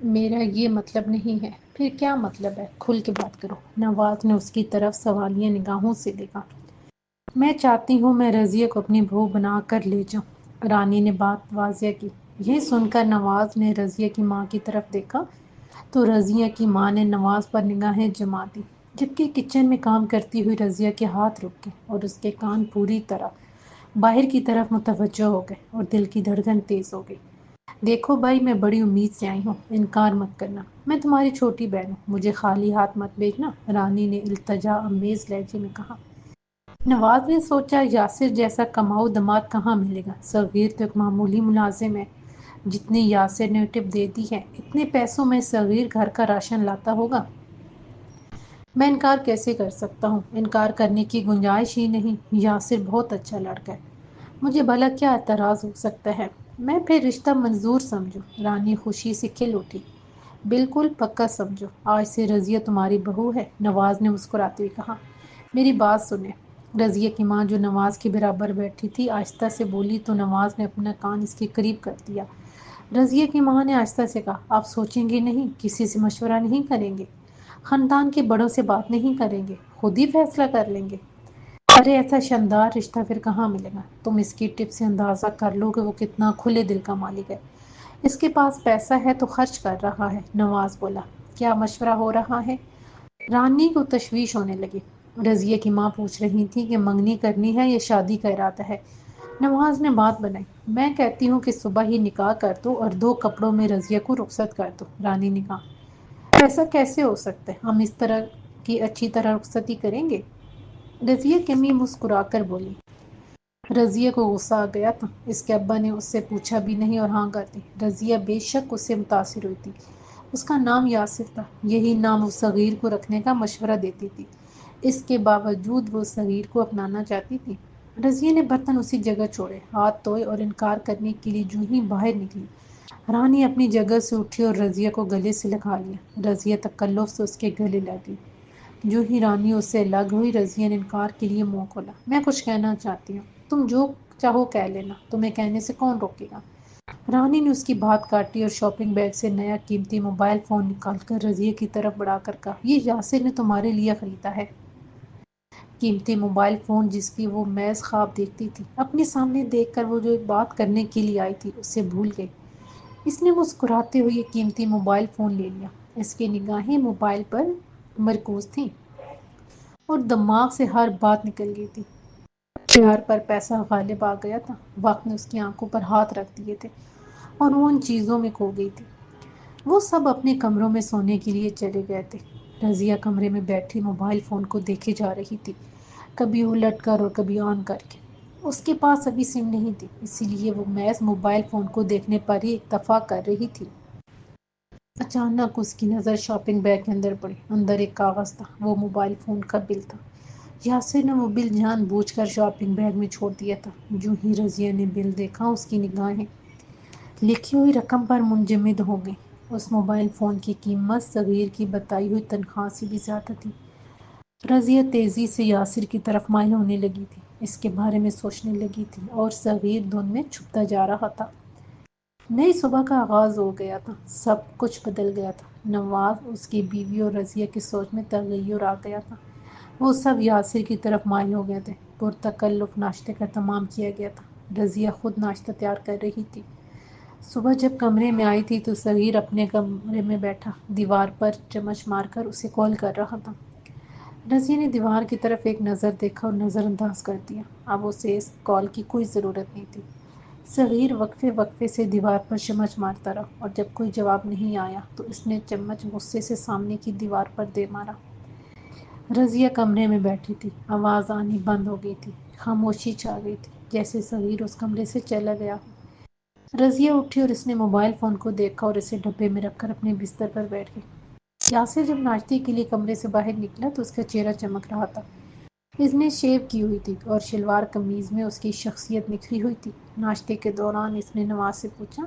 میرا یہ مطلب نہیں ہے۔ پھر کیا مطلب ہے؟ کھل کے بات کرو۔ نواز نے اس کی طرف سوالیہ نگاہوں سے دیکھا۔ میں چاہتی ہوں میں رضیہ کو اپنی بہو بنا کر لے جاؤں، رانی نے بات واضح کی۔ یہ سن کر نواز نے رضیہ کی ماں کی طرف دیکھا تو رضیہ کی ماں نے نواز پر نگاہیں جما دی، جبکہ کچن میں کام کرتی ہوئی رضیہ کے ہاتھ رک گئے اور اس کے کان پوری طرح باہر کی طرف متوجہ ہو گئے اور دل کی دھڑکن تیز ہو گئی۔ دیکھو بھائی، میں بڑی امید سے آئی ہوں، انکار مت کرنا، میں تمہاری چھوٹی بہن ہوں، مجھے خالی ہاتھ مت بھیجنا، رانی نے التجا آمیز لہجے میں کہا۔ نواز نے سوچا یاسر جیسا کماؤ داماد کہاں ملے گا، صغیر تو ایک معمولی ملازم ہے، جتنی یاسر نے ٹپ دے دی ہے اتنے پیسوں میں صغیر گھر کا راشن لاتا ہوگا۔ میں انکار کیسے کر سکتا ہوں؟ انکار کرنے کی گنجائش ہی نہیں، یاسر بہت اچھا لڑکا ہے، مجھے بھلا کیا اعتراض ہو سکتا ہے؟ میں پھر رشتہ منظور سمجھوں، رانی خوشی سے کھل اٹھی۔ بالکل پکا سمجھو، آج سے رضیہ تمہاری بہو ہے، نواز نے مسکراتے ہوئے کہا۔ میری بات سنیں، رضیہ کی ماں جو نواز کے برابر بیٹھی تھی آہستہ سے بولی تو نواز نے اپنا کان اس کے قریب کر دیا۔ رضیہ کی ماں نے آہستہ سے کہا، آپ سوچیں گے نہیں، کسی سے مشورہ نہیں کریں گے، خاندان کے بڑوں سے بات نہیں کریں گے، خود ہی فیصلہ کر لیں گے؟ ارے ایسا شاندار رشتہ پھر کہاں ملے گا؟ تم اس کی ٹپ سے اندازہ کر لو کہ وہ کتنا کھلے دل کا مالک ہے۔ اس کے پاس پیسہ ہے تو خرچ کر رہا ہے، نواز بولا۔ کیا مشورہ ہو رہا ہے؟ رانی کو تشویش ہونے لگی۔ رضیہ کی ماں پوچھ رہی تھی کہ منگنی کرنی ہے یا شادی کا ارادہ ہے۔ نواز نے بات بنائی۔ میں کہتی ہوں کہ صبح ہی نکاح کر دو اور 2 کپڑوں میں رضیہ کو رخصت کر دو، رانی نے کہا۔ ایسا کیسے ہو سکتا ہے؟ ہم اس طرح کی اچھی طرح رخصتی کریں گے؟ رضیہ کی امی مسکرا کر بولی۔ رضیہ کو غصہ آ گیا تھا، اس کے ابا نے اس سے پوچھا بھی نہیں اور ہاں کر دی۔ رضیہ بے شک اس سے متاثر ہوئی تھی، اس کا نام یاسر تھا، یہی نام وہ صغیر کو رکھنے کا مشورہ دیتی تھی، اس کے باوجود وہ صغیر کو اپنانا چاہتی تھی۔ رضیہ نے برتن اسی جگہ چھوڑے، ہاتھ دھوئے اور انکار کرنے کے لیے جو ہی باہر نکلی، رانی اپنی جگہ سے اٹھی اور رضیہ کو گلے سے لگا لیا۔ رضیہ تکلف سے اس کے گلے لگ گئی۔ جو ہی رانی اس سے الگ ہوئی، رضیہ نے انکار کے لیے منہ کھولا۔ میں کچھ کہنا چاہتی ہوں، تم جو چاہو کہہ لینا، تمہیں کہنے سے کون روکے گا؟ رانی نے اس کی بات کاٹی اور شاپنگ بیگ سے نیا قیمتی موبائل فون نکال کر رضیہ کی طرف بڑھا کر کہا، یہ یاسر نے تمہارے لیے خریدا ہے۔ قیمتی موبائل فون جس کی وہ محض خواب دیکھتی تھی، اپنے سامنے دیکھ کر وہ جو بات کرنے کے لیے آئی تھی اسے بھول گئی۔ اس نے مسکراتے ہوئے یہ قیمتی موبائل فون لے لیا۔ اس کی نگاہیں موبائل پر مرکوز تھیں اور دماغ سے ہر بات نکل گئی تھی۔ پیار پر پیسہ غالب آ گیا تھا، وقت نے اس کی آنکھوں پر ہاتھ رکھ دیے تھے اور وہ ان چیزوں میں کھو گئی تھی۔ وہ سب اپنے کمروں میں سونے کے لیے چلے گئے تھے۔ رضیہ کمرے میں بیٹھی موبائل فون کو دیکھے جا رہی تھی، کبھی الٹ کر اور کبھی آن کر کے۔ اس کے پاس ابھی سم نہیں تھی، اسی لیے وہ محض موبائل فون کو دیکھنے پر ہی اکتفا کر رہی تھی۔ اچانک اس کی نظر شاپنگ بیگ کے اندر پڑی، اندر ایک کاغذ تھا، وہ موبائل فون کا بل تھا۔ یاسر نے وہ بل جان بوجھ کر شاپنگ بیگ میں چھوڑ دیا تھا۔ جو ہی رضیہ نے بل دیکھا، اس کی نگاہیں لکھی ہوئی رقم پر منجمد ہو گئی۔ اس موبائل فون کی قیمت صغیر کی بتائی ہوئی تنخواہ سے بھی زیادہ تھی۔ رضیہ تیزی سے یاسر کی طرف مائل ہونے لگی تھی، اس کے بارے میں سوچنے لگی تھی اور صغیر دھن میں چھپتا جا رہا تھا۔ نئی صبح کا آغاز ہو گیا تھا، سب کچھ بدل گیا تھا۔ نواز، اس کی بیوی اور رضیہ کی سوچ میں تغیر آ گیا تھا۔ وہ سب یاسر کی طرف مائل ہو گئے تھے۔ پرتکلف ناشتے کا اہتمام کیا گیا تھا۔ رضیہ خود ناشتہ تیار کر رہی تھی۔ صبح جب کمرے میں آئی تھی تو صغیر اپنے کمرے میں بیٹھا دیوار پر چمچ مار کر اسے کال کر رہا تھا۔ رضیہ نے دیوار کی طرف ایک نظر دیکھا اور نظر انداز کر دیا، اب اسے اس کال کی کوئی ضرورت نہیں تھی۔ صغیر وقفے وقفے سے دیوار پر چمچ مارتا رہا اور جب کوئی جواب نہیں آیا تو اس نے چمچ غصے سے سامنے کی دیوار پر دے مارا۔ رضیہ کمرے میں بیٹھی تھی، آواز آنی بند ہو گئی تھی، خاموشی چھا گئی تھی، جیسے صغیر اس کمرے سے چلا گیا ہو۔ رضیہ اٹھی اور اس نے موبائل فون کو دیکھا اور اسے ڈبے میں رکھ کر اپنے بستر پر بیٹھ گئی۔ یاسر جب ناشتے کے لیے کمرے سے باہر نکلا تو اس کا چہرہ چمک رہا تھا۔ اس نے شیو کی ہوئی تھی اور شلوار قمیض میں اس کی شخصیت نکھری ہوئی تھی۔ ناشتے کے دوران اس نے نواز سے پوچھا،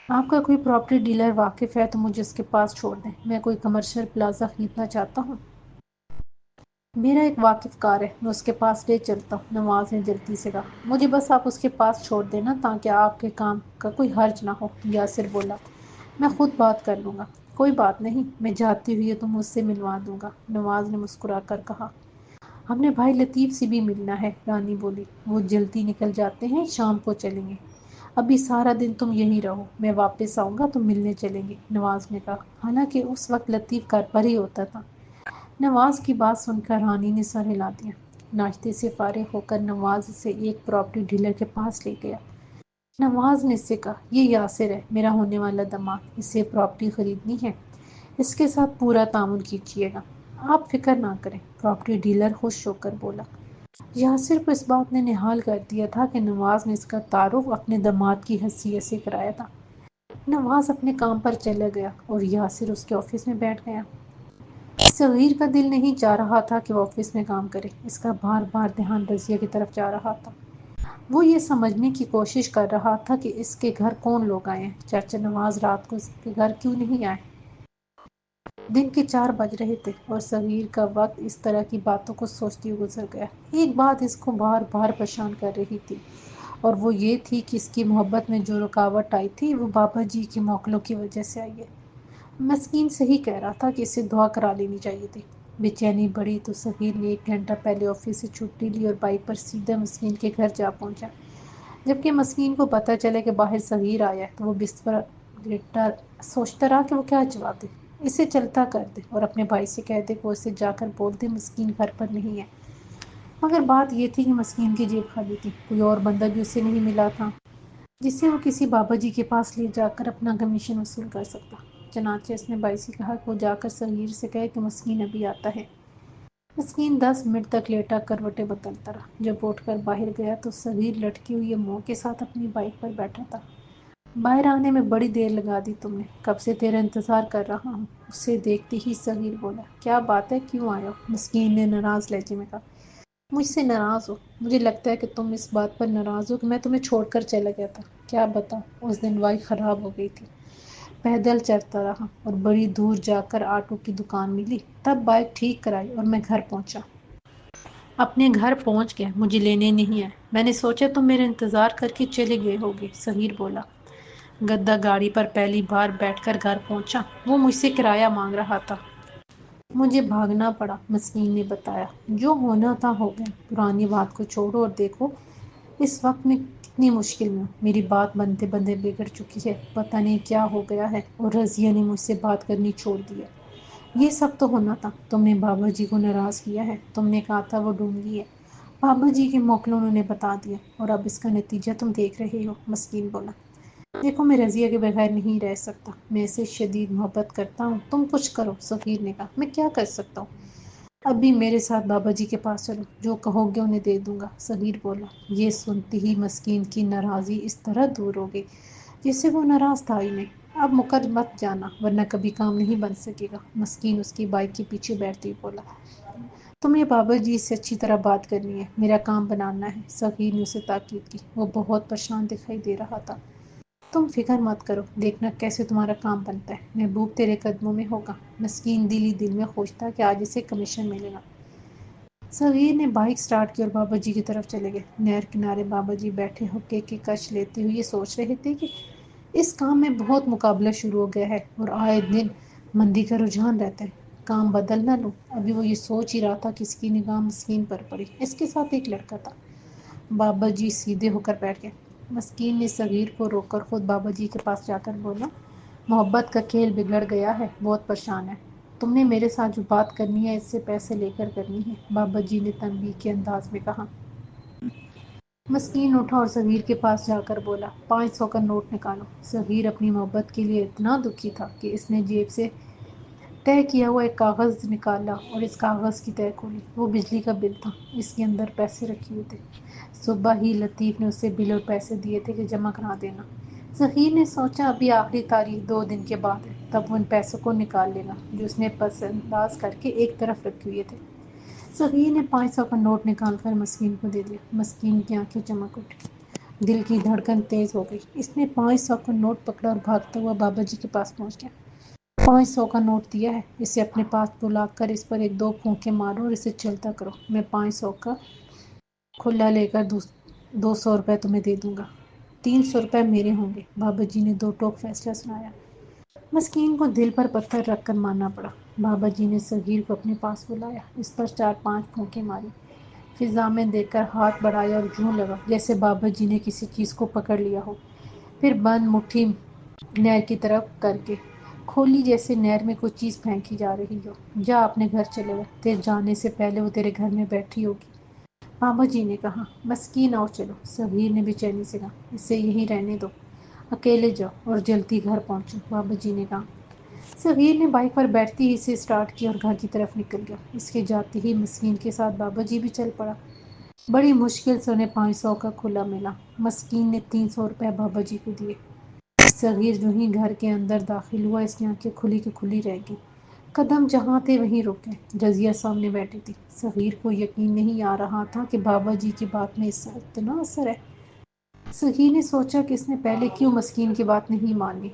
آپ کا کوئی پراپرٹی ڈیلر واقف ہے تو مجھے اس کے پاس چھوڑ دیں، میں کوئی کمرشل پلازہ خریدنا چاہتا ہوں۔ میرا ایک واقف کار ہے، میں اس کے پاس لے چلتا ہوں، نواز نے جلدی سے کہا۔ مجھے بس آپ اس کے پاس چھوڑ دینا تاکہ آپ کے کام کا کوئی حرج نہ ہو، یاسر بولا۔ میں خود بات کر لوں گا۔ کوئی بات نہیں، میں جاتی ہوئی تم مجھ سے ملوا دوں گا، نواز نے مسکرا کر کہا۔ ہم نے بھائی لطیف سے بھی ملنا ہے، رانی بولی۔ وہ جلدی نکل جاتے ہیں، شام کو چلیں گے۔ ابھی سارا دن تم یہیں رہو، میں واپس آؤں گا تو ملنے چلیں گے، نواز نے کہا، حالانکہ اس وقت لطیف گھر پر ہی ہوتا تھا۔ نواز کی بات سن کر رانی نے سر ہلا دیا۔ ناشتے سے فارغ ہو کر نواز اسے ایک پراپرٹی ڈیلر کے پاس لے گیا۔ نواز نے اس سے کہا، یہ یاسر ہے، میرا ہونے والا داماد، اسے پراپرٹی خریدنی ہے، اس کے ساتھ پورا تعاون کیجیے گا۔ آپ فکر نہ کریں، پراپرٹی ڈیلر خوش ہو کر بولا۔ یاسر کو اس بات نے نہال کر دیا تھا کہ نواز نے اس کا تعارف اپنے داماد کی حیثیت سے کرایا تھا۔ نواز اپنے کام پر چلا گیا اور یاسر اس کے آفس میں بیٹھ گیا۔ صغیر کا دل نہیں چاہ رہا تھا کہ وہ آفس میں کام کرے، اس کا بار بار دھیان رضیہ کی طرف جا رہا تھا۔ وہ یہ سمجھنے کی کوشش کر رہا تھا کہ اس کے گھر کون لوگ آئے ہیں، چاچا نواز رات کو اس کے گھر کیوں نہیں آئے۔ دن کے 4 بج رہے تھے اور صغیر کا وقت اس طرح کی باتوں کو سوچتے ہوئے گزر گیا۔ ایک بات اس کو بار بار پریشان کر رہی تھی اور وہ یہ تھی کہ اس کی محبت میں جو رکاوٹ آئی تھی وہ بابا جی کے موکلوں کی وجہ سے آئی ہے۔ مسکین صحیح کہہ رہا تھا کہ اسے دعا کرا لینی چاہیے تھی۔ بے چینی بڑھی تو صغیر نے 1 گھنٹہ پہلے آفس سے چھٹی لی اور بائک پر سیدھا مسکین کے گھر جا پہنچا۔ جبکہ مسکین کو پتہ چلا کہ باہر صغیر آیا ہے تو وہ بستر پر لیٹا سوچتا رہا کہ وہ کیا جواب دے۔ اسے چلتا کر دے اور اپنے بھائی سے کہہ دے کہ وہ اسے جا کر بول دے مسکین گھر پر نہیں ہے۔ مگر بات یہ تھی کہ مسکین کی جیب خالی تھی، کوئی اور بندہ بھی اسے نہیں ملا تھا جس سے وہ کسی بابا جی کے پاس لے جا کر اپنا کمیشن وصول کر سکتا۔ چنانچہ اس نے بھائی سے کہا کہ وہ جا کر صغیر سے کہے کہ مسکین ابھی آتا ہے۔ مسکین 10 منٹ تک لیٹا کروٹیں بدلتا رہا۔ جب اٹھ کر باہر گیا تو صغیر لٹکی ہوئی منہ کے ساتھ اپنی بائک پر بیٹھا تھا۔ باہر آنے میں بڑی دیر لگا دی تم نے، کب سے تیرا انتظار کر رہا ہوں، اسے دیکھتے ہی صغیر بولا۔ کیا بات ہے، کیوں آئے ہو؟ مسکین نے ناراض لہجے میں کہا۔ مجھ سے ناراض ہو؟ مجھے لگتا ہے کہ تم اس بات پر ناراض ہو کہ میں تمہیں چھوڑ کر چلا گیا تھا۔ کیا بتاؤں، اس دن بائک خراب ہو گئی تھی، پیدل چلتا رہا اور بڑی دور جا کر آٹو کی دکان ملی، تب بائک ٹھیک کرائی اور میں گھر پہنچا۔ اپنے گھر پہنچ گیا، مجھے لینے نہیں آئے، میں نے سوچا تم میرا انتظار کر کے چلے گئے ہوگے، صغیر بولا۔ گدا گاڑی پر پہلی بار بیٹھ کر گھر پہنچا، وہ مجھ سے کرایہ مانگ رہا تھا۔ مجھے بھاگنا پڑا، مسکین نے بتایا۔ جو ہونا تھا ہو گیا، پرانی بات کو چھوڑو اور دیکھو اس وقت میں کتنی مشکل میں ہوں۔ میری بات بنتے بنتے بگڑ چکی ہے، پتہ نہیں کیا ہو گیا ہے، اور رضیہ نے مجھ سے بات کرنی چھوڑ دی ہے۔ یہ سب تو ہونا تھا، تم نے بابا جی کو ناراض کیا ہے، تم نے کہا تھا وہ ڈھونگی ہے، بابا جی کے موکلوں انہوں نے بتا دیا، اور اب اس کا نتیجہ تم دیکھ رہے ہو، مسکین بولا۔ دیکھو میں رضیہ کے بغیر نہیں رہ سکتا، میں اسے شدید محبت کرتا ہوں، تم کچھ کرو، صغیر نے کہا۔ میں کیا کر سکتا ہوں؟ ابھی میرے ساتھ بابا جی کے پاس چلو، جو کہو گے انہیں دے دوں گا، صغیر بولا۔ یہ سنتے ہی مسکین کی ناراضی اس طرح دور ہو گئی جیسے وہ ناراض تھا ہی نہیں۔ اب مکر مت جانا ورنہ کبھی کام نہیں بن سکے گا، مسکین اس کی بائک کے پیچھے بیٹھتے ہی بولا۔ تمہیں بابا جی سے اچھی طرح بات کرنی ہے، میرا کام بنانا ہے، صغیر نے اسے تاکید کی۔ وہ بہت پریشان دکھائی دے رہا تھا۔ تم فکر مت کرو، دیکھنا کیسے تمہارا کام بنتا ہے، محبوب تیرے قدموں میں ہوگا۔ مسکین دل ہی دل میں خوش تھا کہ آج اسے کمیشن ملے گا۔ صغیر نے بائک سٹارٹ کی اور بابا جی کی طرف چلے گئے۔ نہر کنارے بابا جی بیٹھے حقے کی کش لیتے ہوئے یہ سوچ رہے تھے کہ اس کام میں بہت مقابلہ شروع ہو گیا ہے اور آئے دن مندی کا رجحان رہتا ہے، کام بدل نہ لوں۔ ابھی وہ یہ سوچ ہی رہا تھا کہ اس کی نگاہ مسکین پر پڑی، اس کے ساتھ ایک لڑکا تھا۔ بابا جی سیدھے ہو کر بیٹھ گئے۔ مسکین نے صغیر کو روک کر خود بابا جی کے پاس جا کر بولا، محبت کا کھیل بگڑ گیا ہے، بہت پریشان ہے، تم نے میرے ساتھ جو بات کرنی ہے اس سے پیسے لے کر کرنی ہے، بابا جی نے تنبیہ کے انداز میں کہا۔ مسکین اٹھا اور صغیر کے پاس جا کر بولا، 500 کا نوٹ نکالو۔ صغیر اپنی محبت کے لیے اتنا دکھی تھا کہ اس نے جیب سے طے کیا ہوا ایک کاغذ نکالا اور اس کاغذ کی تہہ کھولی۔ وہ بجلی کا بل تھا، اس کے اندر پیسے رکھے ہوئے تھے۔ صبح ہی لطیف نے اسے بل اور پیسے دیے تھے کہ جمع کرا دینا۔ صغیر نے سوچا ابھی آخری تاریخ 2 دن کے بعد ہے، تب وہ ان پیسوں کو نکال لے گا جو اس نے پس انداز کر کے ایک طرف رکھے ہوئے تھے۔ صغیر نے 500 کا نوٹ نکال کر مسکین کو دے دیا۔ مسکین کی آنکھیں چمک اٹھی، دل کی دھڑکن تیز ہو گئی۔ اس نے 500 کا نوٹ پکڑا اور بھاگتا ہوا بابا جی کے پاس پہنچ گیا۔ 500 کا نوٹ دیا ہے، اسے اپنے پاس بلا کر اس پر 1-2 پھونکے مارو اور اسے چلتا کرو، میں 500 کا کھلا لے کر 200 روپے تمہیں دے دوں گا، 300 روپے میرے ہوں گے، بابا جی نے 2 ٹوک فیصلہ سنایا۔ مسکین کو دل پر پتھر رکھ کر ماننا پڑا۔ بابا جی نے صغیر کو اپنے پاس بلایا، اس پر 4-5 پھونکے ماری، فضا میں دیکھ کر ہاتھ بڑھایا اور یوں لگا جیسے بابا جی نے کسی چیز کو پکڑ لیا ہو، پھر بند مٹھی نہر کی طرف کر کے کھولی جیسے نہر میں کوئی چیز پھینکی جا رہی ہو۔ جا اپنے گھر چلے جا، تیرے جانے سے پہلے وہ تیرے گھر میں بیٹھی ہوگی، بابا جی نے کہا۔ مسکین آؤ چلو، صغیر نے بے چینی سے کہا، اسے یہیں رہنے دو، اکیلے جاؤ اور جلدی گھر پہنچو، بابا جی نے کہا۔ صغیر نے بائک پر بیٹھتی ہی اسے اسٹارٹ کیا اور گھر کی طرف نکل گیا۔ اس کے جاتے ہی مسکین کے ساتھ بابا جی بھی چل پڑا۔ بڑی مشکل سے انہیں 500 کا کھلا ملا۔ مسکین نے 300 روپے بابا جی کو دیے۔ صغیر جو ہی گھر کے اندر داخل ہوا، اس کی آنکھیں کھلی کی کھلی رہ گئی، قدم جہاں تھے وہیں رک گئے۔ رضیہ سامنے بیٹھی تھی۔ صغیر کو یقین نہیں آ رہا تھا کہ بابا جی کی بات میں اس کا اتنا اثر ہے۔ صغیر نے سوچا کہ اس نے پہلے کیوں مسکین کی بات نہیں مانی۔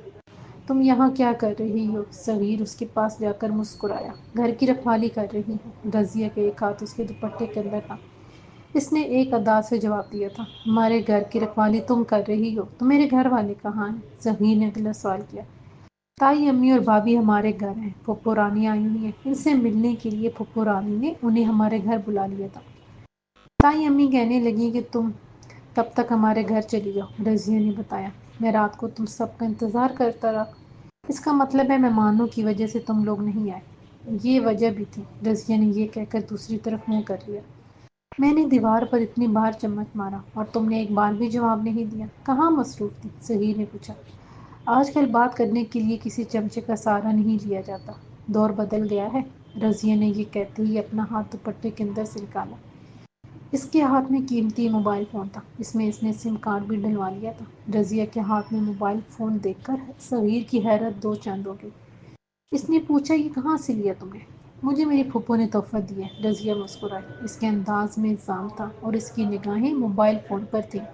تم یہاں کیا کر رہی ہو؟ صغیر اس کے پاس جا کر مسکرایا۔ گھر کی رکھوالی کر رہی ہوں۔ رضیہ کا ایک ہاتھ اس کے دوپٹے کے اندر تھا۔ اس نے ایک ادا سے جواب دیا تھا، ہمارے گھر کی رکھوالی تم کر رہی ہو تو میرے گھر والے کہاں ہیں؟ صغیر نے اگلا سوال کیا۔ تائی امی اور بھابھی ہمارے گھر ہیں، پھپھو رانی آئی ہوئی ہیں، ان سے ملنے کے لیے پھپھو رانی نے انہیں ہمارے گھر بلا لیا تھا۔ تائی امی کہنے لگی کہ تم تب تک ہمارے گھر چلی جاؤ۔ رضیہ نے بتایا، میں رات کو تم سب کا انتظار کرتا رہا، اس کا مطلب ہے مہمانوں کی وجہ سے تم لوگ نہیں آئے۔ یہ وجہ بھی تھی، رضیہ نے یہ کہہ کر دوسری طرف منہ کر لیا۔ میں نے دیوار پر اتنی بار چمچ مارا اور تم نے ایک بار بھی جواب نہیں دیا، کہاں مصروف تھی؟ صغیر نے پوچھا۔ آج کل بات کرنے کے لیے کسی چمچے کا سہارا نہیں لیا جاتا، دور بدل گیا ہے۔ رضیہ نے یہ کہتے ہی اپنا ہاتھ دوپٹے کے اندر سے نکالا۔ اس کے ہاتھ میں قیمتی موبائل فون تھا، اس میں اس نے سم کارڈ بھی ڈلوا لیا تھا۔ رضیہ کے ہاتھ میں موبائل فون دیکھ کر صغیر کی حیرت دو چند ہو گئی۔ اس نے پوچھا، یہ کہاں سے لیا تم نے؟ مجھے میری پھپھو نے تحفہ دیا ہے، رضیہ مسکرائی۔ اس کے انداز میں الزام تھا اور اس کی نگاہیں موبائل فون پر تھیں۔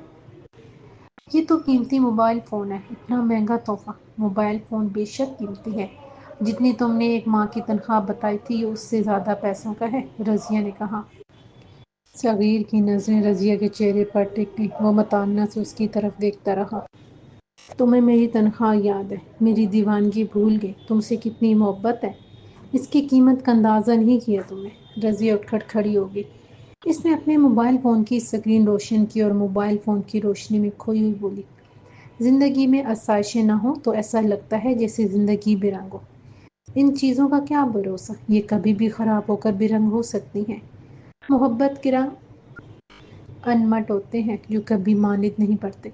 یہ تو قیمتی موبائل فون ہے، اتنا مہنگا تحفہ؟ موبائل فون بے شک قیمتی ہے، جتنی تم نے ایک ماہ کی تنخواہ بتائی تھی یہ اس سے زیادہ پیسوں کا ہے، رضیہ نے کہا۔ صغیر کی نظریں رضیہ کے چہرے پر ٹک گئیں، وہ مطمئنہ سے اس کی طرف دیکھتا رہا۔ تمہیں میری تنخواہ یاد ہے، میری دیوانگی بھول گئی، تم سے کتنی محبت ہے، اس کی قیمت کا اندازہ نہیں کیا تم نے۔ رضیہ اٹھ کر کھڑی ہو گئی۔ اس نے اپنے موبائل فون کی اسکرین روشن کی اور موبائل فون کی روشنی میں کھوئی ہوئی بولی، زندگی میں آسائشیں نہ ہوں تو ایسا لگتا ہے جیسے زندگی بے رنگ ہو۔ ان چیزوں کا کیا بھروسہ، یہ کبھی بھی خراب ہو کر بے رنگ ہو سکتی ہیں۔ محبت کے رنگ انمٹ ہوتے ہیں جو کبھی مانند نہیں پڑتے،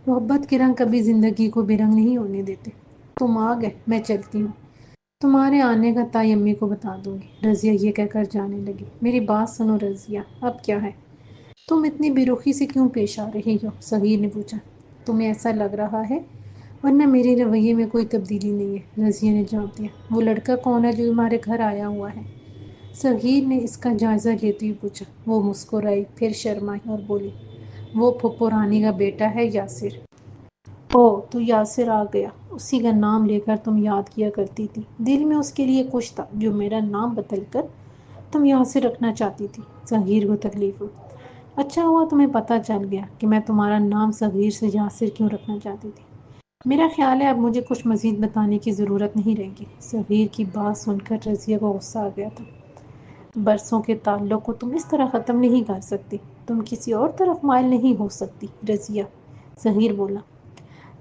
محبت کے رنگ کبھی زندگی کو بے رنگ نہیں ہونے دیتے۔ تم آ گئے، میں چلتی ہوں، تمہارے آنے کا تائی امی کو بتا دوں گی، رضیہ یہ کہہ کر جانے لگی۔ میری بات سنو رضیہ، اب کیا ہے؟ تم اتنی بے رخی سے کیوں پیش آ رہی ہو؟ صغیر نے پوچھا۔ تمہیں ایسا لگ رہا ہے، ورنہ میرے رویے میں کوئی تبدیلی نہیں ہے، رضیہ نے جواب دیا۔ وہ لڑکا کون ہے جو تمہارے گھر آیا ہوا ہے؟ صغیر نے اس کا جائزہ لیتے ہوئے پوچھا۔ وہ مسکرائی، پھر شرمائی اور بولی، وہ پھپھو رانی کا بیٹا ہے، یاسر۔ اوہ، تو یاسر آ گیا، اسی کا نام لے کر تم یاد کیا کرتی تھی۔ دل میں اس کے لیے کچھ تھا جو میرا نام بدل کر تم یاسر رکھنا چاہتی تھی۔ صغیر کو تکلیف ہوئی۔ اچھا ہوا تمہیں پتہ چل گیا کہ میں تمہارا نام صغیر سے یاسر کیوں رکھنا چاہتی تھی۔ میرا خیال ہے اب مجھے کچھ مزید بتانے کی ضرورت نہیں رہے گی۔ صغیر کی بات سن کر رضیہ کو غصہ آ گیا تھا۔ برسوں کے تعلق کو تم اس طرح ختم نہیں کر سکتی، تم کسی اور طرف مائل نہیں ہو سکتی رضیہ، صغیر بولا۔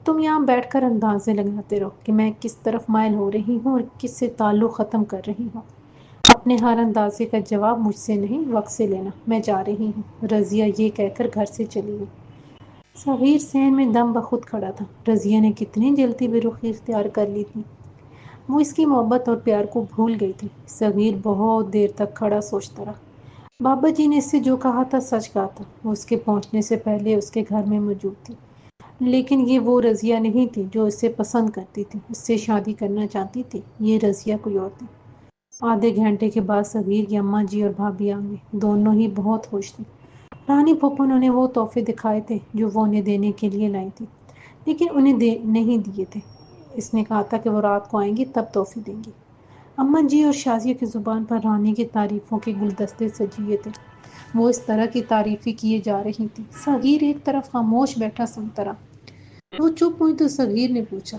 تم یہاں بیٹھ کر اندازے لگاتے رہو کہ میں کس طرف مائل ہو رہی ہوں اور کس سے تعلق ختم کر رہی ہوں۔ اپنے ہر اندازے کا جواب مجھ سے نہیں، وقت سے لینا۔ میں جا رہی ہوں، رضیہ یہ کہہ کر گھر سے چلی گئی۔ صغیر صحن میں دم بخود کھڑا تھا۔ رضیہ نے کتنی جلدی بے رخی اختیار کر لی تھی، وہ اس کی محبت اور پیار کو بھول گئی تھی۔ صغیر بہت دیر تک کھڑا سوچتا رہا۔ بابا جی نے اس سے جو کہا تھا سچ کہا تھا، وہ اس کے پہنچنے سے پہلے اس کے گھر میں موجود تھی، لیکن یہ وہ رضیہ نہیں تھی جو اسے پسند کرتی تھی، اس سے شادی کرنا چاہتی تھی۔ یہ رضیہ کوئی اور تھی۔ آدھے گھنٹے کے بعد صغیر کی اماں جی اور بھابھی آ گئی، دونوں ہی بہت خوش تھیں۔ رانی پھپھو نے انہیں وہ تحفے دکھائے تھے جو وہ انہیں دینے کے لیے لائی تھی، لیکن انہیں نہیں دیے تھے۔ اس نے کہا تھا کہ وہ رات کو آئیں گی تب تحفے دیں گی۔ اماں جی اور شازیہ کی زبان پر رانی کی تعریفوں کے گلدستے سجے ہوئے تھے، وہ اس طرح کی تعریفیں کیے جا رہی تھیں۔ صغیر ایک طرف خاموش بیٹھا سنتا رہا۔ وہ چپ ہوئی تو صغیر نے پوچھا،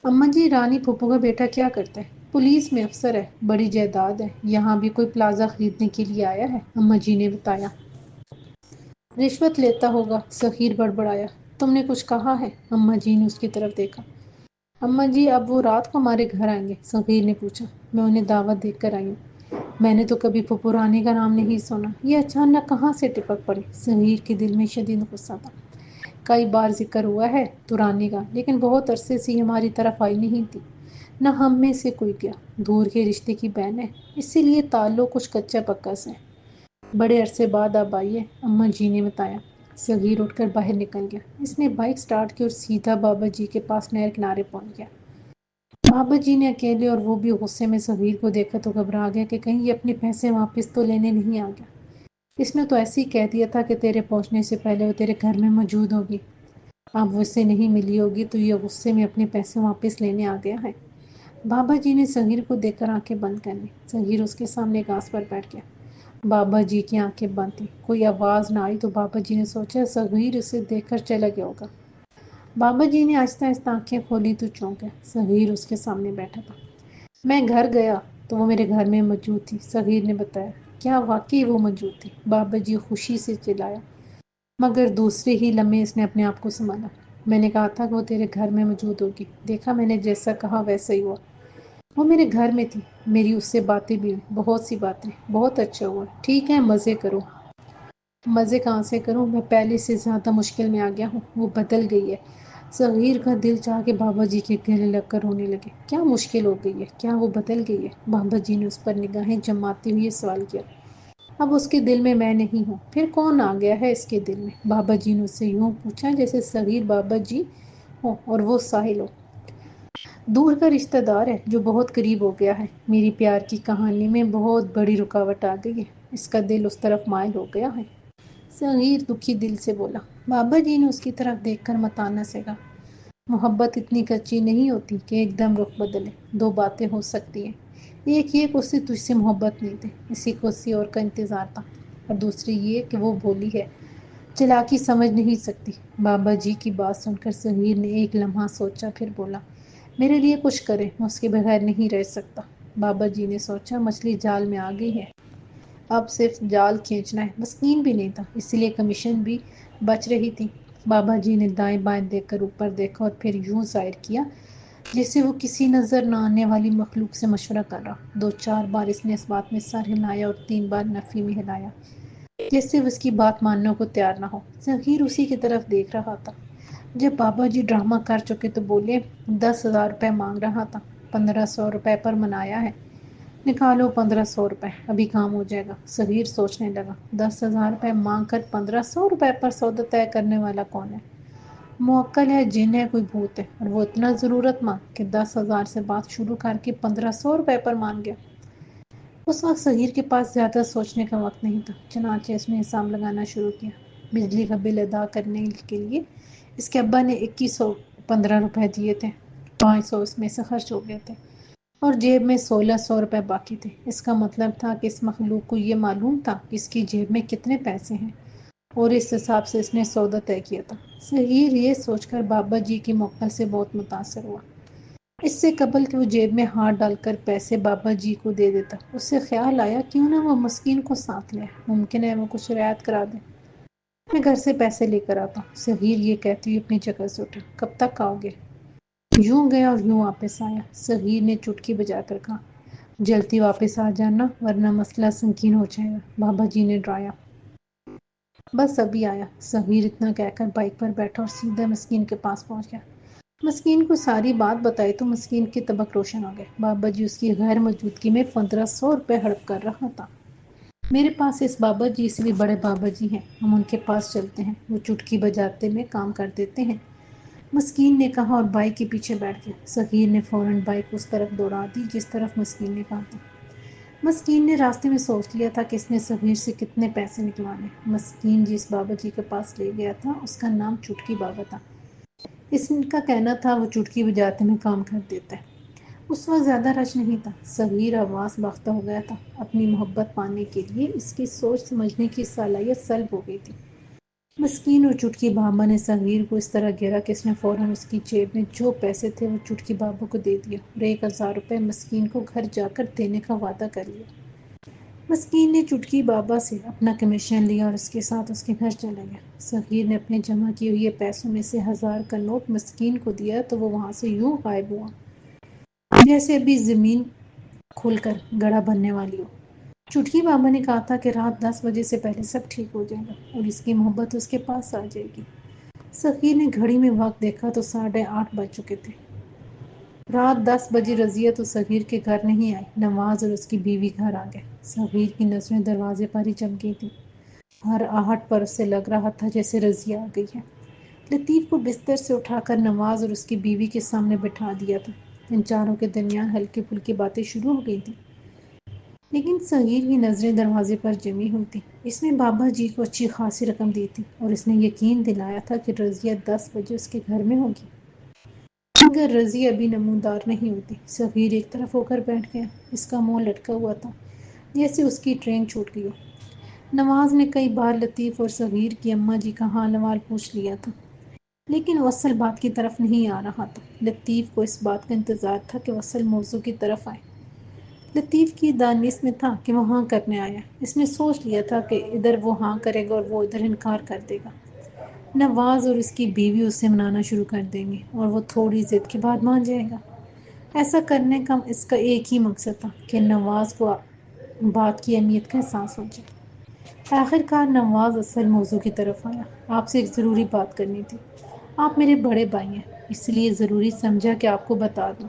اماں جی، رانی پھپھو کا بیٹا کیا کرتا ہے؟ پولیس میں افسر ہے، بڑی جائیداد ہے، یہاں بھی کوئی پلازہ خریدنے کے لیے آیا ہے، اماں جی نے بتایا۔ رشوت لیتا ہوگا، سخیر بڑبڑایا۔ تم نے کچھ کہا ہے؟ اماں جی نے اس کی طرف دیکھا۔ اماں جی، اب وہ رات کو ہمارے گھر آئیں گے؟ صغیر نے پوچھا۔ میں انہیں دعوت دے کر آئی ہوں۔ میں نے تو کبھی پھپھو رانی کا نام نہیں سنا، یہ اچانک کہاں سے ٹپک پڑی؟ صغیر کے دل میں شدید غصہ تھا۔ کئی بار ذکر ہوا ہے تو رانی کا، لیکن بہت عرصے سے ہماری طرف آئی نہیں تھی، نہ ہم میں سے کوئی گیا۔ دور کے رشتے کی بہن ہے، اسی لیے تعلق کچھ کچا پکا سے ہے۔ بڑے عرصے بعد اب آئی ہے، اماں جی نے بتایا۔ صغیر اٹھ کر باہر نکل گیا۔ اس نے بائک سٹارٹ کی اور سیدھا بابا جی کے پاس نہر کنارے پہنچ گیا۔ بابا جی نے اکیلے اور وہ بھی غصے میں صغیر کو دیکھا تو گھبرا گیا کہ کہیں یہ اپنے پیسے واپس تو لینے نہیں آ گیا۔ اس نے تو ایسے ہی کہہ دیا تھا کہ تیرے پہنچنے سے پہلے وہ تیرے گھر میں موجود ہوگی، اب وہ اسے نہیں ملی ہوگی تو یہ غصے میں اپنے پیسے واپس لینے آ گیا ہے۔ بابا جی نے صغیر کو دیکھ کر آنکھیں بند کر لی۔ صغیر اس کے سامنے گھاس پر بیٹھ گیا۔ بابا جی کی آنکھیں بند تھیں، کوئی آواز نہ آئی تو بابا جی نے سوچا صغیر اسے دیکھ کر چلا گیا ہوگا۔ بابا جی نے آہستہ آہستہ آنکھیں کھولی تو چونک گیا، صغیر اس کے سامنے بیٹھا تھا۔ میں گھر گیا تو وہ میرے گھر میں موجود تھی، صغیر نے بتایا۔ کیا واقعی وہ موجود تھی؟ بابا جی خوشی سے چلایا، مگر دوسرے ہی لمحے اس نے اپنے آپ کو سنبھالا۔ میں نے کہا تھا کہ وہ تیرے گھر میں موجود ہوگی، دیکھا میں نے جیسا کہا ویسا ہی ہوا۔ وہ میرے گھر میں تھی، میری اس سے باتیں بھی ہوئی، بہت سی باتیں، بہت اچھا ہوا۔ ٹھیک ہے، مزے کرو۔ مزے کہاں سے کروں، میں پہلے سے زیادہ مشکل میں آ گیا ہوں، وہ بدل گئی ہے۔ صغیر کا دل چاہ کے بابا جی کے گلے لگ کر رونے لگے۔ کیا مشکل ہو گئی ہے؟ کیا وہ بدل گئی ہے؟ بابا جی نے اس پر نگاہیں جماتے ہوئے سوال کیا۔ اب اس کے دل میں نہیں ہوں، پھر کون آ گیا ہے اس کے دل میں؟ بابا جی نے اس سے یوں پوچھا جیسے صغیر بابا جی ہو اور وہ ساحل ہو۔ دور کا رشتہ دار ہے جو بہت قریب ہو گیا ہے۔ میری پیار کی کہانی میں بہت بڑی رکاوٹ آ گئی ہے، اس کا دل اس طرف مائل ہو گیا ہے۔ صغیر دکھی دل سے بولا۔ بابا جی نے اس کی طرف دیکھ کر متانا سے کہا، محبت اتنی کچی نہیں ہوتی کہ ایک دم رخ بدلے۔ دو باتیں ہو سکتی ہیں، ایک یہ کہ اسے تجھ سے محبت نہیں تھی، اسی کو کسی اور کا انتظار تھا، اور دوسری یہ کہ وہ بولی ہے، چلاکی سمجھ نہیں سکتی۔ بابا جی کی بات سن کر صغیر نے ایک لمحہ سوچا، پھر بولا، میرے لیے کچھ کرے، میں اس کے بغیر نہیں رہ سکتا۔ بابا جی نے سوچا، مچھلی جال میں آ گئی ہے، اب صرف جال کھینچنا ہے۔ مسکین بھی نہیں تھا، اسی لیے کمیشن بھی بچ رہی تھی۔ بابا جی نے دائیں بائیں دیکھ کر اوپر دیکھا اور پھر یوں ظاہر کیا جیسے وہ کسی نظر نہ آنے والی مخلوق سے مشورہ کر رہا۔ دو چار بار اس نے اس بات میں سر ہلایا اور 3 بار نفی میں ہلایا، جیسے وہ اس کی بات ماننے کو تیار نہ ہو۔ صغیر اسی کی طرف دیکھ رہا تھا۔ جب بابا جی ڈرامہ کر چکے تو بولے، 10,000 روپے مانگ رہا تھا، 1,500 روپے پر منایا ہے، نکالو 1,500 روپے، ابھی کام ہو جائے گا۔ صغیر سوچنے لگا، 10,000 روپے مانگ کر 1,500 روپے پر سودا طے کرنے والا کون ہے؟ موکل ہے، جن ہے، کوئی بھوت ہے، اور وہ اتنا ضرورت مند کہ 10,000 سے بات شروع کر کے 1,500 روپے پر مان گیا۔ اس وقت صغیر کے پاس زیادہ سوچنے کا وقت نہیں تھا، چنانچہ اس نے حساب لگانا شروع کیا۔ بجلی کا بل ادا کرنے کے لیے اس کے ابا نے 2,115 روپے دیے تھے، 500 اس میں سے خرچ ہو گئے تھے، اور جیب میں 1,600 روپے باقی تھے۔ اس کا مطلب تھا کہ اس مخلوق کو یہ معلوم تھا کہ اس کی جیب میں کتنے پیسے ہیں، اور اس حساب سے اس نے سودا طے کیا تھا۔ صغیر یہ سوچ کر بابا جی کی موقع سے بہت متاثر ہوا۔ اس سے قبل کہ وہ جیب میں ہاتھ ڈال کر پیسے بابا جی کو دے دیتا، اس سے خیال آیا کیوں نہ وہ مسکین کو ساتھ لے، ممکن ہے وہ کچھ رعایت کرا دے۔ میں گھر سے پیسے لے کر آتا ہوں۔ صغیر یہ کہتی ہوئی اپنی جگہ سے اٹھا۔ کب تک آؤ گے؟ یوں گیا اور یوں واپس آیا، صغیر نے چٹکی بجا کر کہا۔ جلدی واپس آ جانا ورنہ مسئلہ سنگین ہو جائے گا، بابا جی نے ڈرایا۔ بس ابھی آیا، صغیر اتنا کہہ کر بائک پر بیٹھا اور سیدھا مسکین کے پاس پہنچ گیا۔ مسکین کو ساری بات بتائی تو مسکین کی طبق روشن ہو گئے۔ بابا جی اس کی غیر موجودگی میں 1,500 روپے ہڑپ کر رہا تھا۔ میرے پاس اس بابا جی اس لیے بڑے بابا جی ہیں، ہم ان کے پاس چلتے ہیں، وہ چٹکی بجاتے میں کام کر دیتے ہیں، مسکین نے کہا اور بائک کے پیچھے بیٹھ گیا۔ صغیر نے فوراً بائک اس طرف دوڑا دی جس طرف مسکین نے کہا تھا۔ مسکین نے راستے میں سوچ لیا تھا کہ اس نے صغیر سے کتنے پیسے نکلوانے۔ مسکین جس بابا جی کے پاس لے گیا تھا اس کا نام چٹکی بابا تھا۔ اس کا کہنا تھا وہ چٹکی بجاتے میں کام کر دیتا ہے۔ اس وقت زیادہ رش نہیں تھا، صغیر حواس باختہ ہو گیا تھا، اپنی محبت پانے کے لیے اس کی سوچ سمجھنے کی صلاحیت سلب ہو گئی تھی۔ مسکین اور چٹکی بابا نے صغیر کو اس طرح گھیرا کہ اس نے فوراً اس کی جیب میں جو پیسے تھے وہ چٹکی بابا کو دے دیا اور 1000 روپے مسکین کو گھر جا کر دینے کا وعدہ کر لیا۔ مسکین نے چٹکی بابا سے اپنا کمیشن لیا اور اس کے ساتھ اس کے گھر چلا گیا۔ صغیر نے اپنے جمع کیے ہوئے پیسوں میں سے 1000 کا نوٹ مسکین کو دیا تو وہ وہاں سے یوں غائب ہوا جیسے ابھی زمین کھل کر گڑھا بننے والی ہو۔ چٹکی بابا نے کہا تھا کہ رات 10 بجے سے پہلے سب ٹھیک ہو جائے گا اور اس کی محبت اس کے پاس آ جائے گی۔ صغیر نے گھڑی میں وقت دیکھا تو 8:30 بج چکے تھے۔ رات 10 بجے رضیہ تو صغیر کے گھر نہیں آئی۔ نواز اور اس کی بیوی گھر آ گئے۔ صغیر کی نظریں دروازے پر ہی چمکی تھیں۔ ہر آہٹ پر اسے لگ رہا تھا جیسے رضیہ آ گئی ہے۔ لطیف کو بستر سے اٹھا کر نواز اور اس کی بیوی کے سامنے بٹھا دیا تھا۔ ان چاروں کے درمیان ہلکی پھلکی باتیں شروع ہو گئی تھیں، لیکن صغیر کی نظریں دروازے پر جمی ہوئی تھیں۔ اس نے بابا جی کو اچھی خاصی رقم دی تھی اور اس نے یقین دلایا تھا کہ رضیہ 10 بجے اس کے گھر میں ہوگی، مگر رضیہ ابھی نمودار نہیں ہوتی۔ صغیر ایک طرف ہو کر بیٹھ گیا۔ اس کا منہ لٹکا ہوا تھا جیسے اس کی ٹرین چھوٹ گئی ہو۔ نواز نے کئی بار لطیف اور صغیر کی اماں جی کا حال احوال پوچھ لیا تھا، لیکن وہ اصل بات کی طرف نہیں آ رہا تھا۔ لطیف کو اس بات کا انتظار تھا کہ وہ اصل موضوع کی طرف آئے۔ لطیف کی دانست میں تھا کہ وہ ہاں کرنے آیا۔ اس نے سوچ لیا تھا کہ ادھر وہ ہاں کرے گا اور وہ ادھر انکار کر دے گا۔ نواز اور اس کی بیوی اسے منانا شروع کر دیں گے اور وہ تھوڑی ضد کے بعد مان جائے گا۔ ایسا کرنے کا اس کا ایک ہی مقصد تھا کہ نواز کو بات کی اہمیت کا احساس ہو جائے۔ آخر کار نواز اصل موضوع کی طرف آیا۔ آپ سے ایک ضروری بات کرنی تھی۔ آپ میرے بڑے بھائی ہیں، اس لیے ضروری سمجھا کہ آپ کو بتا دوں،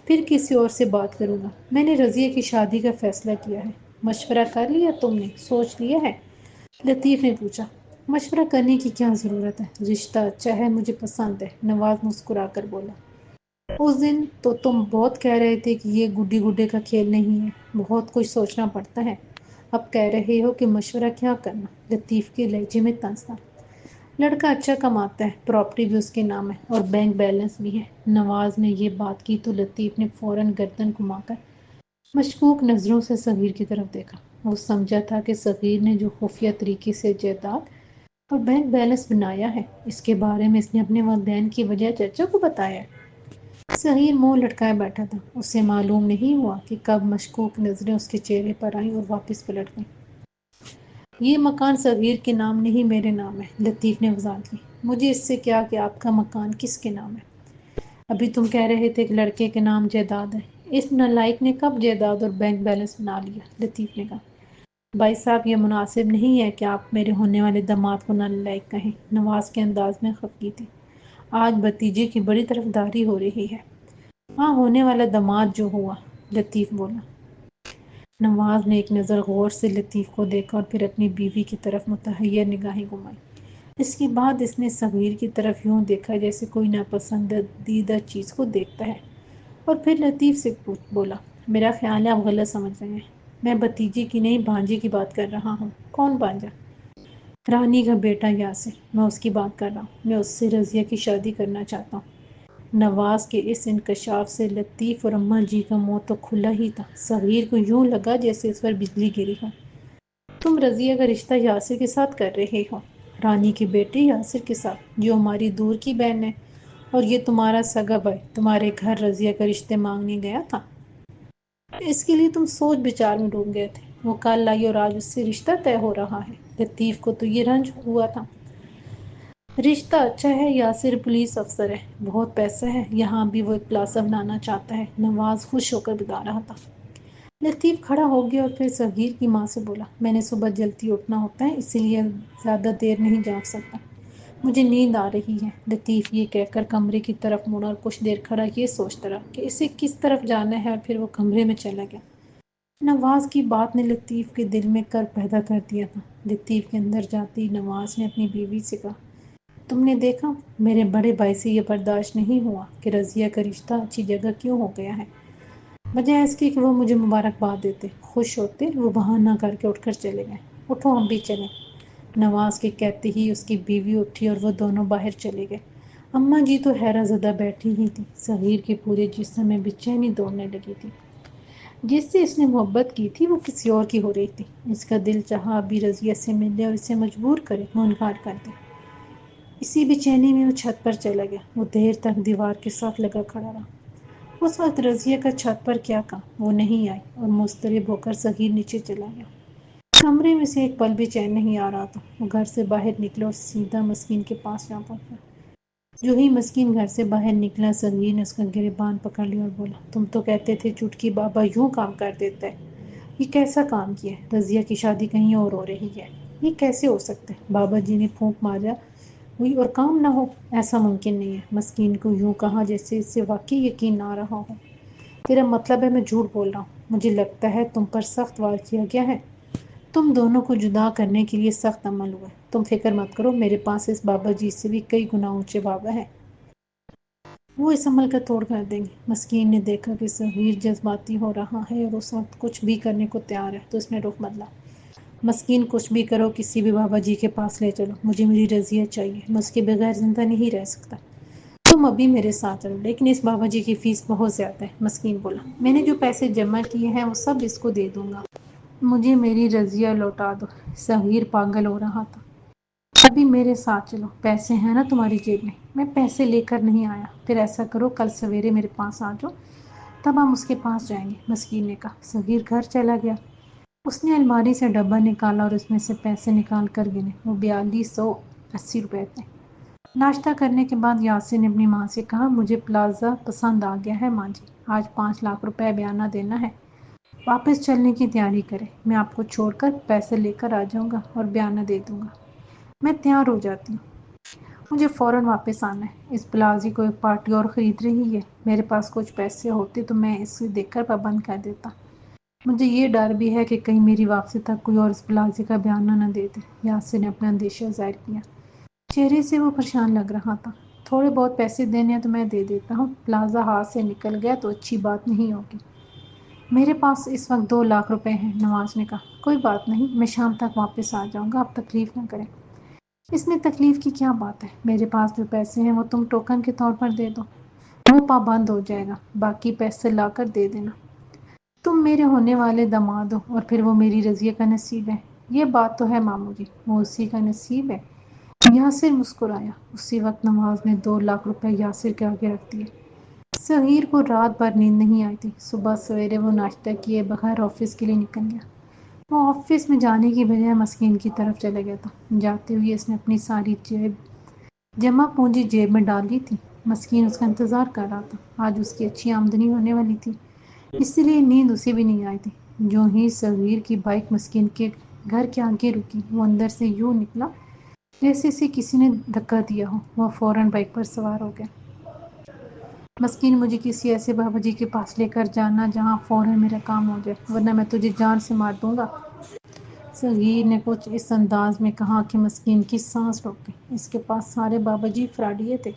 پھر کسی اور سے بات کروں گا۔ میں نے رضیہ کی شادی کا فیصلہ کیا ہے۔ مشورہ کر لیا تم نے؟ سوچ لیا ہے؟ لطیف نے پوچھا۔ مشورہ کرنے کی کیا ضرورت ہے؟ رشتہ اچھا ہے، مجھے پسند ہے، نواز مسکرا کر بولا۔ اس دن تو تم بہت کہہ رہے تھے کہ یہ گڈی گڈے کا کھیل نہیں ہے، بہت کچھ سوچنا پڑتا ہے۔ اب کہہ رہے ہو کہ مشورہ کیا کرنا؟ لطیف کے لہجے میں طنز تھا۔ لڑکا اچھا کماتا ہے، پراپرٹی بھی اس کے نام ہے اور بینک بیلنس بھی ہے۔ نواز نے یہ بات کی تو لطیف نے فوراً گردن گھما کر مشکوک نظروں سے صغیر کی طرف دیکھا۔ وہ سمجھا تھا کہ صغیر نے جو خفیہ طریقے سے جائیداد اور بینک بیلنس بنایا ہے، اس کے بارے میں اس نے اپنے والدین کی وجہ چچا کو بتایا ہے۔ صغیر منہ لٹکائے بیٹھا تھا۔ اسے معلوم نہیں ہوا کہ کب مشکوک نظریں اس کے چہرے پر آئیں اور واپس پلٹ گئیں۔ یہ مکان صغیر کے نام نہیں، میرے نام ہے، لطیف نے وضاحت کی۔ مجھے اس سے کیا کہ آپ کا مکان کس کے نام ہے؟ ابھی تم کہہ رہے تھے کہ لڑکے کے نام جائیداد ہے۔ اس نالائق نے کب جائیداد اور بینک بیلنس بنا لیا؟ لطیف نے کہا۔ بھائی صاحب، یہ مناسب نہیں ہے کہ آپ میرے ہونے والے داماد کو نالائق کہیں۔ نواز کے انداز میں خفگی تھی۔ آج بھتیجے کی بڑی طرفداری ہو رہی ہے۔ ہاں، ہونے والا داماد جو ہوا، لطیف بولا۔ نواز نے ایک نظر غور سے لطیف کو دیکھا اور پھر اپنی بیوی کی طرف متحیر نگاہیں گھمائی۔ اس کے بعد اس نے صغیر کی طرف یوں دیکھا جیسے کوئی ناپسندیدہ چیز کو دیکھتا ہے، اور پھر لطیف سے بولا، میرا خیال ہے آپ غلط سمجھ رہے ہیں۔ میں بھتیجے کی نہیں، بھانجے کی بات کر رہا ہوں۔ کون بھانجا؟ رانی کا بیٹا یاسر، میں اس کی بات کر رہا ہوں۔ میں اس سے رضیہ کی شادی کرنا چاہتا ہوں۔ نواز کے اس انکشاف سے لطیف اور اماں جی کا منہ تو کھلا ہی تھا۔ صغیر کو یوں لگا جیسے اس پر بجلی گری ہو۔ تم رضیہ کا رشتہ یاسر کے ساتھ کر رہے ہو؟ رانی کے بیٹے یاسر کے ساتھ، جو ہماری دور کی بہن ہے، اور یہ تمہارا سگا بھائی تمہارے گھر رضیہ کا رشتے مانگنے گیا تھا؟ اس کے لیے تم سوچ بچار میں ڈوب گئے تھے۔ وہ کل آئی اور آج اس سے رشتہ طے ہو رہا ہے۔ لطیف کو تو یہ رنج ہوا تھا۔ رشتہ اچھا ہے، یاسر پولیس افسر ہے، بہت پیسہ ہے، یہاں بھی وہ ایک پلازہ بنانا چاہتا ہے۔ نواز خوش ہو کر بتا رہا تھا۔ لطیف کھڑا ہو گیا اور پھر صغیر کی ماں سے بولا، میں نے صبح جلدی اٹھنا ہوتا ہے، اسی لیے زیادہ دیر نہیں جاگ سکتا، مجھے نیند آ رہی ہے۔ لطیف یہ کہہ کر کمرے کی طرف مڑا اور کچھ دیر کھڑا یہ سوچتا رہا کہ اسے کس طرف جانا ہے، اور پھر وہ کمرے میں چلا گیا۔ نواز کی بات نے لطیف کے دل میں کرب پیدا کر دیا تھا۔ لطیف کے اندر جاتی نواز نے اپنی بیوی سے کہا، تم نے دیکھا، میرے بڑے بھائی سے یہ برداشت نہیں ہوا کہ رضیہ کا رشتہ اچھی جگہ کیوں ہو گیا ہے۔ بجائے اس کی کہ وہ مجھے مبارکباد دیتے، خوش ہوتے، وہ بہانہ کر کے اٹھ کر چلے گئے۔ اٹھو ہم بھی چلیں۔ نواز کے کہتے ہی اس کی بیوی اٹھی اور وہ دونوں باہر چلے گئے۔ اماں جی تو حیرہ زدہ بیٹھی ہی تھی۔ صغیر کے پورے جسم میں بے چینی دوڑنے لگی تھی۔ جس سے اس نے محبت کی تھی وہ کسی اور کی ہو رہی تھی۔ اس کا دل چاہا ابھی رضیہ سے ملے اور اسے مجبور کرے وہ انکار کر دے۔ اسی بے چینی میں وہ چھت پر چلا گیا۔ وہ دیر تک دیوار کے ساتھ لگا کھڑا رہا۔ اس وقت رضیہ کا چھت پر کیا کام، وہ نہیں آئی اور مضطرب ہو کر صغیر نیچے چلا گیا۔ کمرے میں سے ایک پل بھی چین نہیں آ رہا تھا۔ وہ گھر سے باہر نکلا اور سیدھا مسکین کے پاس جا پہنچا۔ جو ہی مسکین گھر سے باہر نکلا، صغیر نے اس کا گریبان پکڑ لیا اور بولا، تم تو کہتے تھے چٹکی بابا یوں کام کر دیتا ہے۔ یہ کیسا کام کیا ہے؟ رضیہ کی شادی کہیں اور ہو رہی ہے، یہ کیسے ہو سکتا ہے؟ بابا جی نے پھونک مارا ہوئی اور کام نہ ہو، ایسا ممکن نہیں ہے۔ مسکین کو یوں کہا جیسے اس سے واقعی یقین نہ رہا ہو۔ تیرا مطلب ہے میں جھوٹ بول رہا ہوں؟ مجھے لگتا ہے تم پر سخت وار کیا گیا ہے، تم دونوں کو جدا کرنے کے لیے سخت عمل ہوا ہے۔ تم فکر مت کرو، میرے پاس اس بابا جی سے بھی کئی گنا اونچے بابا ہیں، وہ اس عمل کا توڑ کر دیں گے۔ مسکین نے دیکھا کہ صغیر جذباتی ہو رہا ہے اور اس وقت کچھ بھی کرنے کو تیار ہے، تو اس نے رخ بدلا۔ مسکین، کچھ بھی کرو، کسی بھی بابا جی کے پاس لے چلو، مجھے میری رضیہ چاہیے، میں اس کے بغیر زندہ نہیں رہ سکتا۔ تم ابھی میرے ساتھ چلو، لیکن اس بابا جی کی فیس بہت زیادہ ہے۔ مسکین بولا، میں نے جو پیسے جمع کیے ہیں وہ سب اس کو دے دوں گا، مجھے میری رضیہ لوٹا دو۔ صغیر پاگل ہو رہا تھا۔ ابھی میرے ساتھ چلو، پیسے ہیں نا تمہاری جیب میں؟ میں پیسے لے کر نہیں آیا۔ پھر ایسا کرو، کل سویرے میرے پاس آ جاؤ، تب ہم اس کے پاس جائیں گے، مسکین نے کہا۔ صغیر گھر چلا گیا۔ اس نے الماری سے ڈبہ نکالا اور اس میں سے پیسے نکال کر گنے۔ وہ 4280 روپے تھے۔ ناشتہ کرنے کے بعد یاسر نے اپنی ماں سے کہا، مجھے پلازہ پسند آ گیا ہے ماں جی، آج 5 لاکھ روپے بیانہ دینا ہے، واپس چلنے کی تیاری کریں، میں آپ کو چھوڑ کر پیسے لے کر آ جاؤں گا اور بیانہ دے دوں گا۔ میں تیار ہو جاتی ہوں، مجھے فوراً واپس آنا ہے، اس پلازے کو ایک پارٹی اور خرید رہی ہے، میرے پاس کچھ پیسے ہوتے تو میں اسے دیکھ کر پابند کر دیتا، مجھے یہ ڈر بھی ہے کہ کہیں میری واپسی تک کوئی اور اس پلازے کا بیانہ نہ دے دے۔ یاسر نے اپنا اندیشہ ظاہر کیا، چہرے سے وہ پریشان لگ رہا تھا۔ تھوڑے بہت پیسے دینے ہیں تو میں دے دیتا ہوں، پلازہ ہاتھ سے نکل گیا تو اچھی بات نہیں ہوگی۔ میرے پاس اس وقت 2 لاکھ روپے ہیں، نواز نے کہا۔ کوئی بات نہیں، میں شام تک واپس آ جاؤں گا، آپ تکلیف نہ کریں۔ اس میں تکلیف کی کیا بات ہے، میرے پاس جو پیسے ہیں وہ تم ٹوکن کے طور پر دے دو، وہ پابند ہو جائے گا، باقی پیسے لا کر دے دینا۔ تم میرے ہونے والے داماد ہو اور پھر وہ میری رضیہ کا نصیب ہے، یہ بات تو ہے ماموں جی، وہ اسی کا نصیب ہے۔ یاسر مسکرایا۔ اسی وقت نواز نے 2 لاکھ روپے یاسر کے آگے رکھ دیے۔ صغیر کو رات بھر نیند نہیں آئی تھی۔ صبح سویرے وہ ناشتہ کیے بغیر آفس کے لیے نکل گیا۔ وہ آفس میں جانے کی بجائے مسکین کی طرف چلا گیا تھا۔ جاتے ہوئے اس نے اپنی ساری جمع پونجی جیب میں ڈال لی تھی۔ مسکین اس کا انتظار کر رہا تھا، آج اس کی اچھی آمدنی ہونے والی تھی، اس لیے نیند اسے بھی نہیں آئی تھی۔ جو ہی صغیر کی بائک مسکین کے گھر کے آگے رکی، وہ اندر سے یوں نکلا جیسے اسے کسی نے دھکا دیا ہو۔ وہ فوراً بائک پر سوار ہو گیا۔ مسکین، مجھے کسی ایسے بابا جی کے پاس لے کر جانا جہاں فوراً میرا کام ہو جائے، ورنہ میں تجھے جان سے مار دوں گا۔ صغیر نے کچھ اس انداز میں کہا کہ مسکین کی سانس رک گئی۔ اس کے پاس سارے بابا جی فراڈیے تھے۔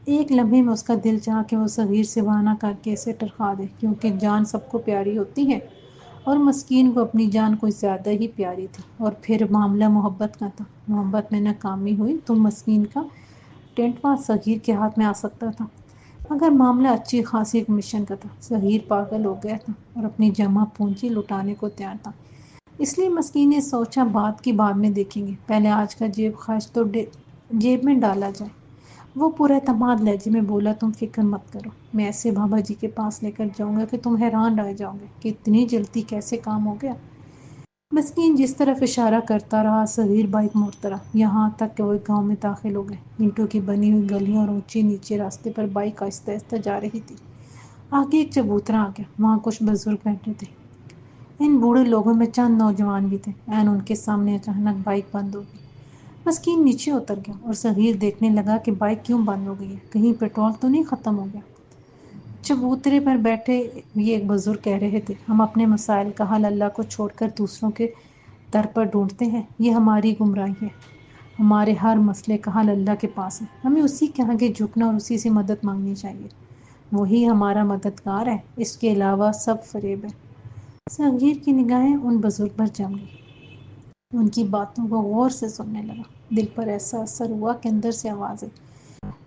ایک لمحے میں اس کا دل چاہا کہ وہ صغیر سے بہانہ کر کے اسے ٹرکا دے، کیونکہ جان سب کو پیاری ہوتی ہے اور مسکین کو اپنی جان کچھ زیادہ ہی پیاری تھی۔ اور پھر معاملہ محبت کا تھا۔ محبت میں ناکامی ہوئی تو مسکین کا ٹینٹواں صغیر کے ہاتھ میں آ سکتا تھا، مگر معاملہ اچھی خاصی کمیشن کا تھا۔ صغیر پاگل ہو گیا تھا اور اپنی جمع پونجی لٹانے کو تیار تھا، اس لیے مسکین نے سوچا بات کی بعد میں دیکھیں گے، پہلے آج کا جیب خرچ تو جیب میں ڈالا جائے۔ وہ پورا اعتماد لہجے میں بولا، تم فکر مت کرو، میں ایسے بابا جی کے پاس لے کر جاؤں گا کہ تم حیران رہ جاؤ گے کہ اتنی جلدی کیسے کام ہو گیا۔ مسکین جس طرف اشارہ کرتا رہا، صغیر بائک موڑتا رہا، یہاں تک کہ وہ ایک گاؤں میں داخل ہو گئے۔ اینٹوں کی بنی ہوئی گلیوں اور اونچے نیچے راستے پر بائک آہستہ آہستہ جا رہی تھی۔ آگے ایک چبوترا آ گیا، وہاں کچھ بزرگ بیٹھے تھے۔ ان بوڑھے لوگوں میں چند نوجوان بھی تھے۔ عین ان کے سامنے اچانک بائک بند ہو گئی۔ مسکین نیچے اتر گیا اور صغیر دیکھنے لگا کہ بائک کیوں بند ہو گئی ہے، کہیں پیٹرول تو نہیں ختم ہو گیا۔ چبوترے پر بیٹھے یہ ایک بزرگ کہہ رہے تھے، ہم اپنے مسائل کا حل اللہ کو چھوڑ کر دوسروں کے در پر ڈھونڈتے ہیں، یہ ہماری گمراہی ہے۔ ہمارے ہر مسئلے کا حل اللہ کے پاس ہے، ہمیں اسی کے آگے جھکنا اور اسی سے مدد مانگنی چاہیے، وہی ہمارا مددگار ہے، اس کے علاوہ سب فریب ہے۔ صغیر کی نگاہیں ان بزرگ پر جم گئی، ان کی باتوں کو غور سے سننے لگا۔ دل پر ایسا اثر ہوا کہ اندر سے آواز آئی،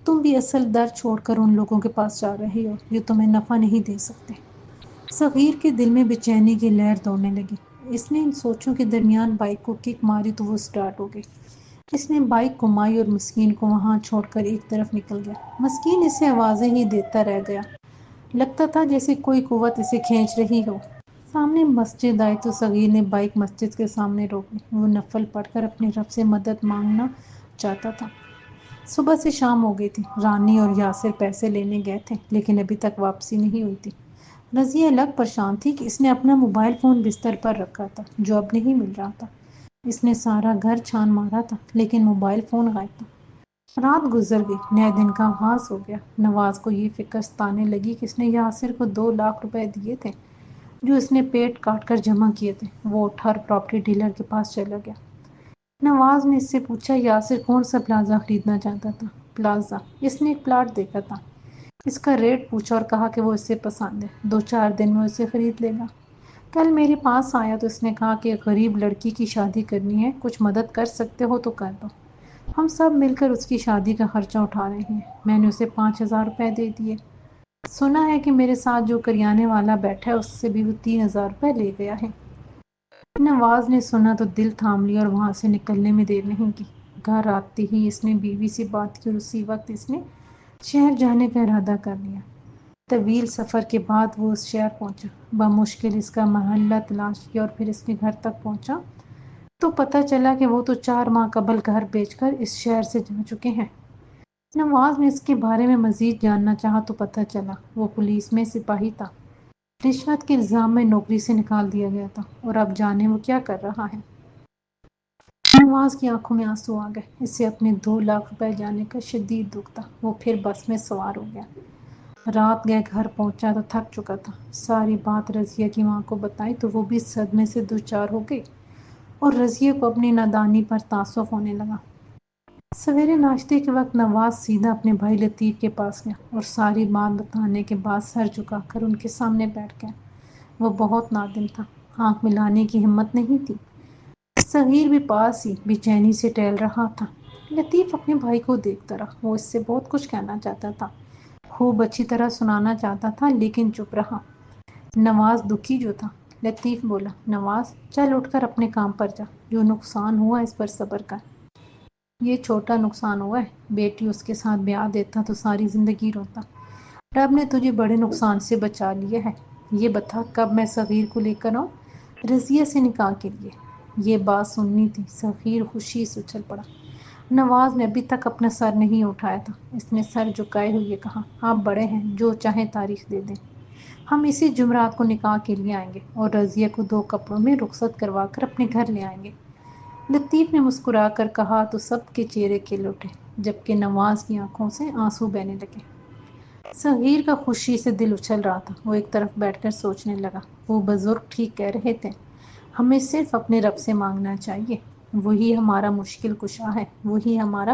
تم بھی اصل در چھوڑ کر ان لوگوں کے پاس جا رہے ہو جو تمہیں نفع نہیں دے سکتے۔ صغیر کے دل میں بے چینی کی لہر دوڑنے لگی۔ اس نے ان سوچوں کے درمیان بائک کو کک ماری تو وہ سٹارٹ ہو گئی۔ اس نے بائک گھمائی اور مسکین کو وہاں چھوڑ کر ایک طرف نکل گیا۔ مسکین اسے آوازیں ہی دیتا رہ گیا۔ لگتا تھا جیسے کوئی قوت اسے کھینچ رہی ہو۔ سامنے مسجد آئی تو صغیر نے بائک مسجد کے سامنے روک لی۔ وہ نفل پڑھ کر اپنے رب سے مدد مانگنا چاہتا تھا۔ صبح سے شام ہو گئی تھی۔ رانی اور یاسر پیسے لینے گئے تھے لیکن ابھی تک واپسی نہیں ہوئی تھی۔ رضیہ الگ پریشان تھی کہ اس نے اپنا موبائل فون بستر پر رکھا تھا جو اب نہیں مل رہا تھا۔ اس نے سارا گھر چھان مارا تھا لیکن موبائل فون غائب تھا۔ رات گزر گئی، نئے دن کا آغاز ہو گیا۔ نواز کو یہ فکر ستانے لگی کہ اس نے یاسر کو 2 لاکھ روپے دیے تھے جو اس نے پیٹ کاٹ کر جمع کیے تھے۔ وہ اٹھ کر پراپرٹی ڈیلر کے پاس چلا گیا۔ نواز نے اس سے پوچھا یاسر کون سا پلازا خریدنا چاہتا تھا؟ پلازا؟ اس نے ایک پلاٹ دیکھا تھا۔ اس کا ریٹ پوچھا اور کہا کہ وہ اسے پسند ہے، 2-4 دن میں اسے خرید لے گا۔ کل میرے پاس آیا تو اس نے کہا کہ ایک غریب لڑکی کی شادی کرنی ہے، کچھ مدد کر سکتے ہو تو کر دو۔ ہم سب مل کر اس کی شادی کا خرچہ اٹھا رہے ہیں۔ میں نے اسے 5,000 روپے دے دیے۔ سنا ہے کہ میرے ساتھ جو کریانے والا بیٹھا ہے اس سے بھی وہ 3,000 روپے لے گیا ہے۔ نواز نے سنا تو دل تھام لیا اور وہاں سے نکلنے میں دیر نہیں کی۔ گھر آتے ہی اس نے بیوی سے بات کی اور اسی وقت اس نے شہر جانے کا ارادہ کر لیا۔ طویل سفر کے بعد وہ اس شہر پہنچا۔ بمشکل اس کا محلہ تلاش کیا اور پھر اس کے گھر تک پہنچا تو پتہ چلا کہ وہ تو 4 ماہ قبل گھر بیچ کر اس شہر سے جا چکے ہیں۔ نواز نے اس کے بارے میں مزید جاننا چاہا تو پتہ چلا وہ پولیس میں سپاہی تھا۔ رشوت کے الزام میں نوکری سے نکال دیا گیا تھا اور اب جانے وہ کیا کر رہا ہے۔ نواز کی آنکھوں میں آنسو آ گئے۔ اسے اپنے 2 لاکھ روپے جانے کا شدید دکھ تھا۔ وہ پھر بس میں سوار ہو گیا۔ رات گئے گھر پہنچا تو تھک چکا تھا۔ ساری بات رضیہ کی ماں کو بتائی تو وہ بھی صدمے سے دوچار ہو گئی اور رضیہ کو اپنی نادانی پر تعصب ہونے لگا۔ سویرے ناشتے کے وقت نواز سیدھا اپنے بھائی لطیف کے پاس گیا اور ساری بات بتانے کے بعد سر جھکا کر ان کے سامنے بیٹھ گیا۔ وہ بہت نادم تھا، آنکھ ملانے کی ہمت نہیں تھی۔ صغیر بھی پاس ہی بے چینی سے ٹہل رہا تھا۔ لطیف اپنے بھائی کو دیکھتا رہا۔ وہ اس سے بہت کچھ کہنا چاہتا تھا، خوب اچھی طرح سنانا چاہتا تھا لیکن چپ رہا۔ نواز دکھی جو تھا۔ لطیف بولا، نواز چل اٹھ کر اپنے کام پر جا، جو نقصان ہوا اس پر صبر کر۔ یہ چھوٹا نقصان ہوا ہے، بیٹی اس کے ساتھ بیاہ دیتا تو ساری زندگی روتا۔ رب نے تجھے بڑے نقصان سے بچا لیا ہے۔ یہ بتا کب میں صغیر کو لے کر آؤں رضیہ سے نکاح کے لیے؟ یہ بات سننی تھی۔ صغیر خوشی سے اچھل پڑا۔ نواز نے ابھی تک اپنا سر نہیں اٹھایا تھا۔ اس نے سر جھکائے ہوئے کہا، آپ بڑے ہیں، جو چاہیں تاریخ دے دیں۔ ہم اسی جمعرات کو نکاح کے لیے آئیں گے اور رضیہ کو 2 کپڑوں میں رخصت کروا کر اپنے گھر لے آئیں گے۔ لطیف نے مسکرا کر کہا تو سب کے چہرے کھل اٹھے جبکہ نواز کی آنکھوں سے آنسو بہنے لگے۔ صغیر کا خوشی سے دل اچھل رہا تھا۔ وہ ایک طرف بیٹھ کر سوچنے لگا، وہ بزرگ ٹھیک کہہ رہے تھے، ہمیں صرف اپنے رب سے مانگنا چاہیے، وہی ہمارا مشکل کشا ہے، وہی ہمارا